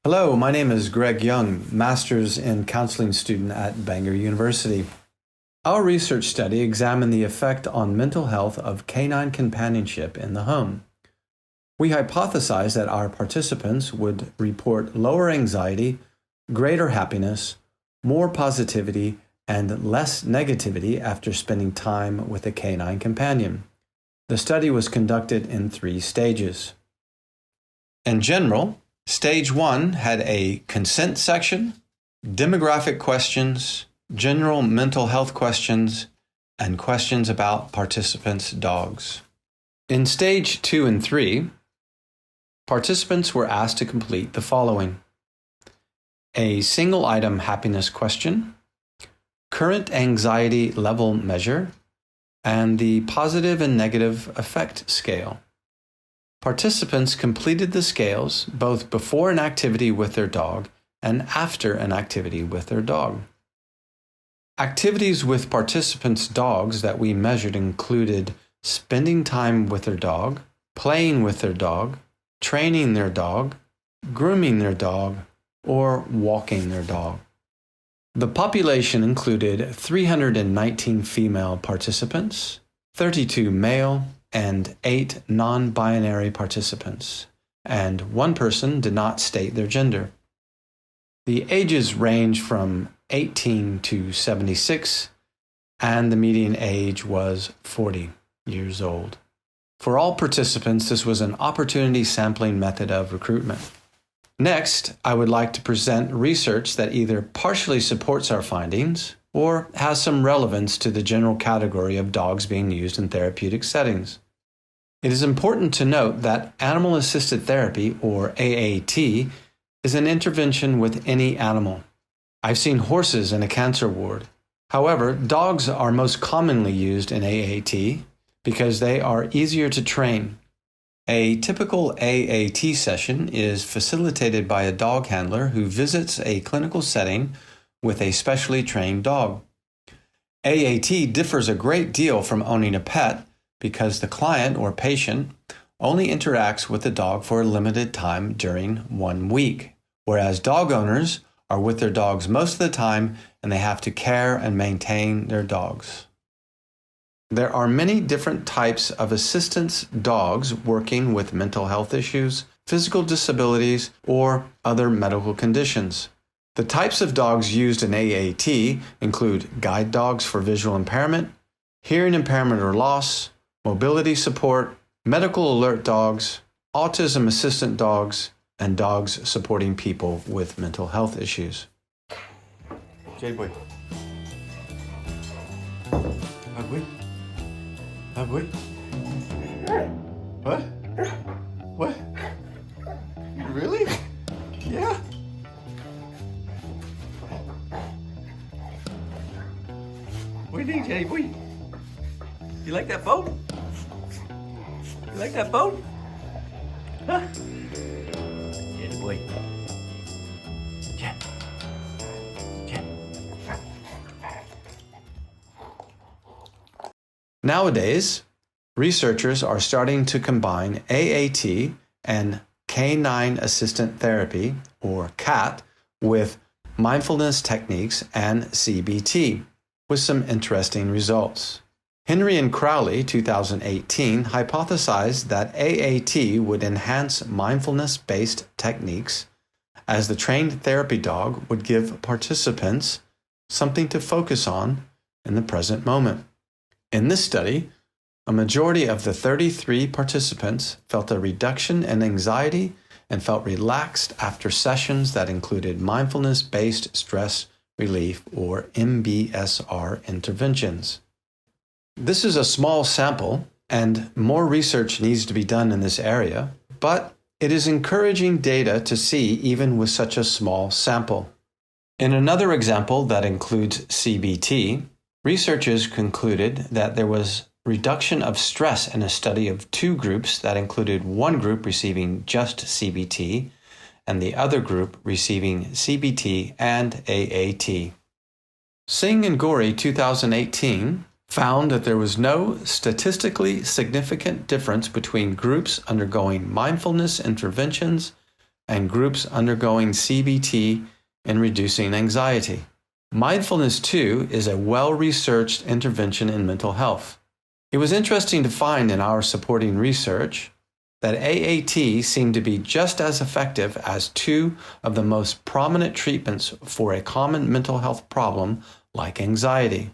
Hello, my name is Greg Young, Master's in Counseling student at Bangor University. Our research study examined the effect on mental health of canine companionship in the home. We hypothesized that our participants would report lower anxiety, greater happiness, more positivity, and less negativity after spending time with a canine companion. The study was conducted in 3 stages. In general, Stage 1 had a consent section, demographic questions, general mental health questions, and questions about participants' dogs. In Stage 2 and 3, participants were asked to complete the following: a single-item happiness question, current anxiety level measure, and the positive and negative affect scale. Participants completed the scales both before an activity with their dog and after an activity with their dog. Activities with participants' dogs that we measured included spending time with their dog, playing with their dog, training their dog, grooming their dog, or walking their dog. The population included 319 female participants, 32 male, and 8 non-binary participants, and 1 person did not state their gender. The ages range from 18 to 76, and the median age was 40 years old. For all participants, this was an opportunity sampling method of recruitment. Next, I would like to present research that either partially supports our findings or has some relevance to the general category of dogs being used in therapeutic settings. It is important to note that Animal Assisted Therapy, or AAT, is an intervention with any animal. I've seen horses in a cancer ward. However, dogs are most commonly used in AAT because they are easier to train. A typical AAT session is facilitated by a dog handler who visits a clinical setting with a specially trained dog. AAT differs a great deal from owning a pet because the client or patient only interacts with the dog for a limited time during 1 week, whereas dog owners are with their dogs most of the time and they have to care and maintain their dogs. There are many different types of assistance dogs working with mental health issues, physical disabilities, or other medical conditions. The types of dogs used in AAT include guide dogs for visual impairment, hearing impairment or loss, mobility support, medical alert dogs, autism assistant dogs, and dogs supporting people with mental health issues. Jay boy. Ugly? Ugly? What? What? Really? Yeah? What do you think, Jay boy? You like that boat? You like that boat? Huh? Yeah, boy. Yeah. Yeah. Nowadays, researchers are starting to combine AAT and Canine Assisted Therapy, or CAT, with mindfulness techniques and CBT, with some interesting results. Henry and Crowley, 2018, hypothesized that AAT would enhance mindfulness-based techniques as the trained therapy dog would give participants something to focus on in the present moment. In this study, a majority of the 33 participants felt a reduction in anxiety and felt relaxed after sessions that included mindfulness-based stress relief, or MBSR interventions. This is a small sample, and more research needs to be done in this area, but it is encouraging data to see even with such a small sample. In another example that includes CBT, researchers concluded that there was reduction of stress in a study of 2 groups that included 1 group receiving just CBT and the other group receiving CBT and AAT. Singh and Gori, 2018, found that there was no statistically significant difference between groups undergoing mindfulness interventions and groups undergoing CBT in reducing anxiety. Mindfulness, too, is a well-researched intervention in mental health. It was interesting to find in our supporting research that AAT seemed to be just as effective as two of the most prominent treatments for a common mental health problem like anxiety.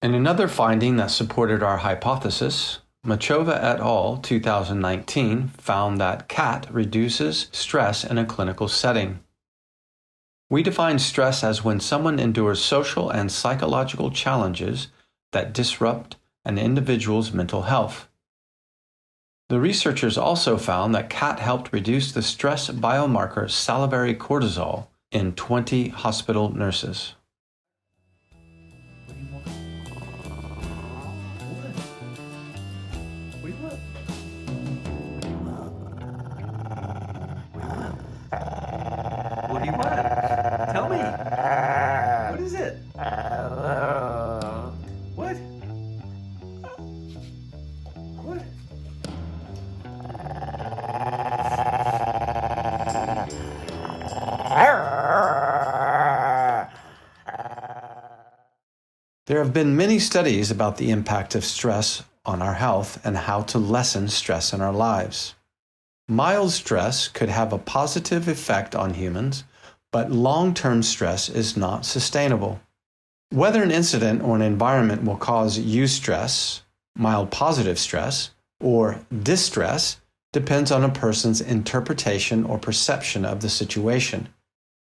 In another finding that supported our hypothesis, Machova et al. 2019 found that CAT reduces stress in a clinical setting. We define stress as when someone endures social and psychological challenges that disrupt an individual's mental health. The researchers also found that CAT helped reduce the stress biomarker salivary cortisol in 20 hospital nurses. What do you want? Tell me. What is it? What? What? There have been many studies about the impact of stress on our health and how to lessen stress in our lives. Mild stress could have a positive effect on humans, but long-term stress is not sustainable. Whether an incident or an environment will cause eustress, mild positive stress, or distress depends on a person's interpretation or perception of the situation.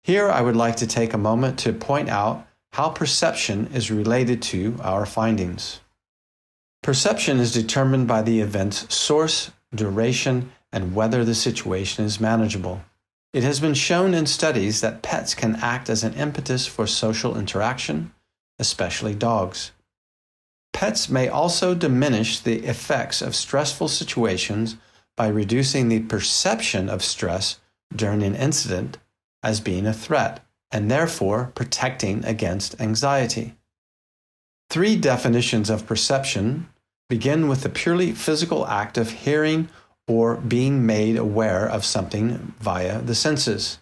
Here I would like to take a moment to point out how perception is related to our findings. Perception is determined by the event's source, duration, and whether the situation is manageable. It has been shown in studies that pets can act as an impetus for social interaction, especially dogs. Pets may also diminish the effects of stressful situations by reducing the perception of stress during an incident as being a threat, and therefore protecting against anxiety. 3 definitions of perception begin with the purely physical act of hearing or being made aware of something via the senses.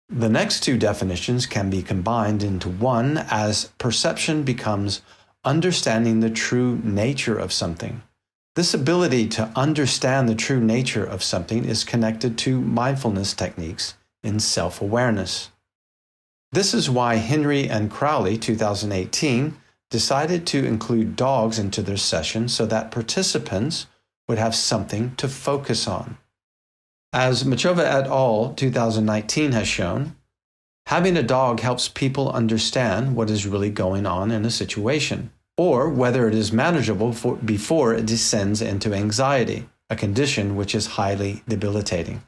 The next 2 definitions can be combined into one as perception becomes understanding the true nature of something. This ability to understand the true nature of something is connected to mindfulness techniques in self-awareness. This is why Henry and Crowley, 2018, decided to include dogs into their session so that participants would have something to focus on. As Machova et al. 2019 has shown, having a dog helps people understand what is really going on in a situation, or whether it is manageable before it descends into anxiety, a condition which is highly debilitating.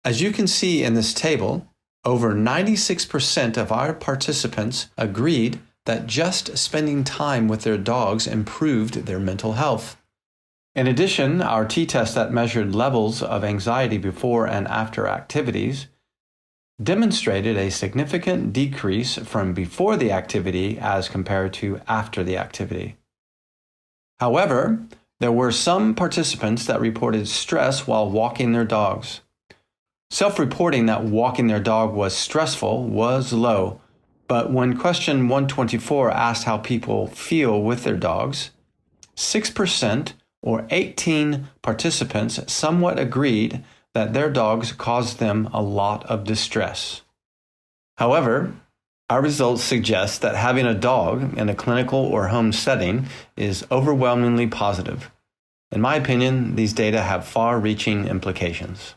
As you can see in this table, over 96% of our participants agreed that just spending time with their dogs improved their mental health. In addition, our t-test that measured levels of anxiety before and after activities demonstrated a significant decrease from before the activity as compared to after the activity. However, there were some participants that reported stress while walking their dogs. Self-reporting that walking their dog was stressful was low, but when question 124 asked how people feel with their dogs, 6% or 18 participants somewhat agreed that their dogs caused them a lot of distress. However, our results suggest that having a dog in a clinical or home setting is overwhelmingly positive. In my opinion, these data have far-reaching implications.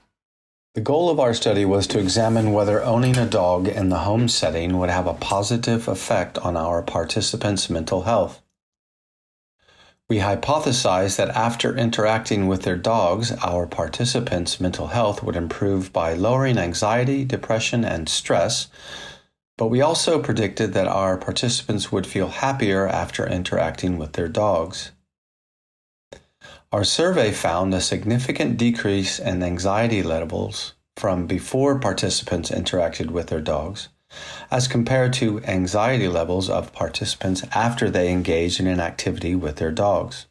The goal of our study was to examine whether owning a dog in the home setting would have a positive effect on our participants' mental health. We hypothesized that after interacting with their dogs, our participants' mental health would improve by lowering anxiety, depression, and stress, but we also predicted that our participants would feel happier after interacting with their dogs. Our survey found a significant decrease in anxiety levels from before participants interacted with their dogs, as compared to anxiety levels of participants after they engaged in an activity with their dogs.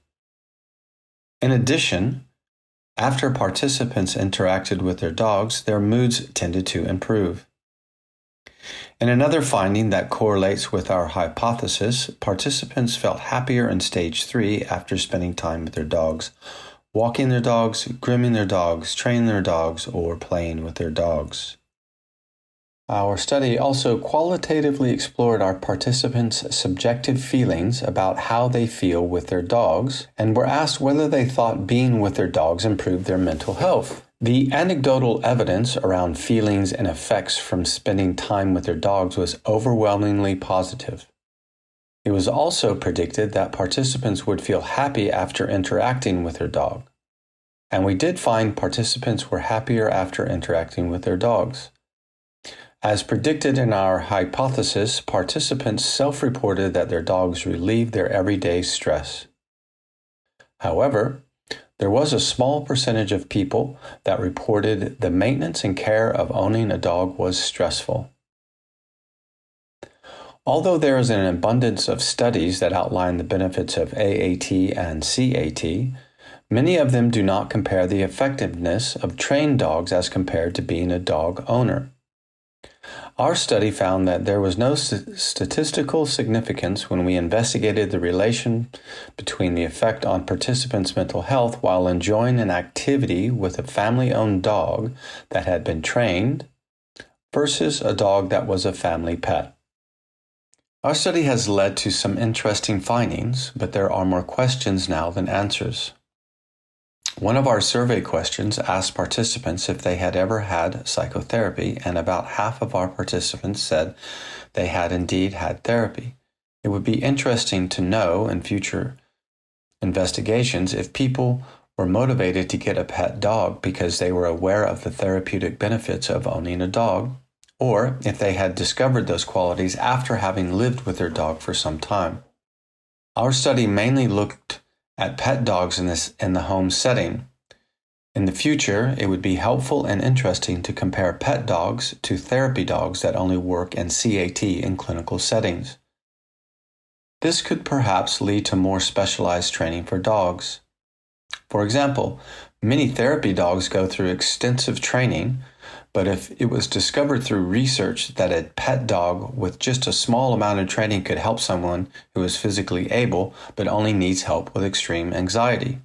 In addition, After participants interacted with their dogs, their moods tended to improve. In another finding that correlates with our hypothesis, participants felt happier in stage 3 after spending time with their dogs, walking their dogs, grooming their dogs, training their dogs, or playing with their dogs. Our study also qualitatively explored our participants' subjective feelings about how they feel with their dogs and were asked whether they thought being with their dogs improved their mental health. The anecdotal evidence around feelings and effects from spending time with their dogs was overwhelmingly positive. It was also predicted that participants would feel happy after interacting with their dog. And we did find participants were happier after interacting with their dogs. As predicted in our hypothesis, participants self-reported that their dogs relieved their everyday stress. However, there was a small percentage of people that reported the maintenance and care of owning a dog was stressful. Although there is an abundance of studies that outline the benefits of AAT and CAT, many of them do not compare the effectiveness of trained dogs as compared to being a dog owner. Our study found that there was no statistical significance when we investigated the relation between the effect on participants' mental health while enjoying an activity with a family-owned dog that had been trained versus a dog that was a family pet. Our study has led to some interesting findings, but there are more questions now than answers. One of our survey questions asked participants if they had ever had psychotherapy, and about half of our participants said they had indeed had therapy. It would be interesting to know in future investigations if people were motivated to get a pet dog because they were aware of the therapeutic benefits of owning a dog, or if they had discovered those qualities after having lived with their dog for some time. Our study mainly looked at pet dogs in the home setting. In the future, it would be helpful and interesting to compare pet dogs to therapy dogs that only work in CAT in clinical settings. This could perhaps lead to more specialized training for dogs. For example, many therapy dogs go through extensive training, but if it was discovered through research that a pet dog with just a small amount of training could help someone who is physically able but only needs help with extreme anxiety,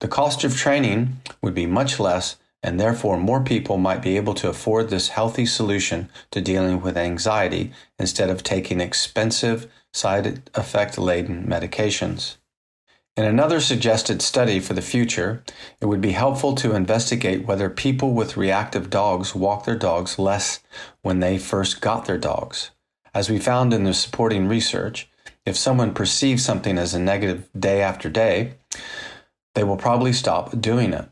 the cost of training would be much less, and therefore more people might be able to afford this healthy solution to dealing with anxiety instead of taking expensive, side effect-laden medications. In another suggested study for the future, it would be helpful to investigate whether people with reactive dogs walk their dogs less when they first got their dogs. As we found in the supporting research, if someone perceives something as a negative day after day, they will probably stop doing it.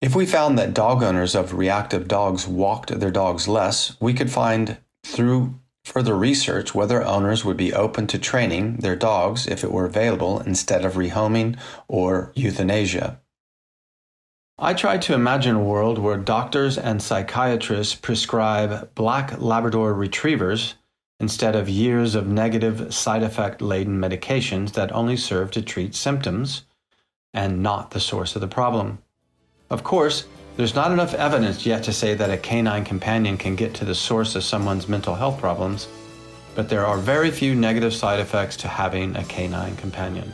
If we found that dog owners of reactive dogs walked their dogs less, we could find through further research whether owners would be open to training their dogs if it were available instead of rehoming or euthanasia. I try to imagine a world where doctors and psychiatrists prescribe black Labrador retrievers instead of years of negative side effect-laden medications that only serve to treat symptoms and not the source of the problem. Of course, there's not enough evidence yet to say that a canine companion can get to the source of someone's mental health problems, but there are very few negative side effects to having a canine companion.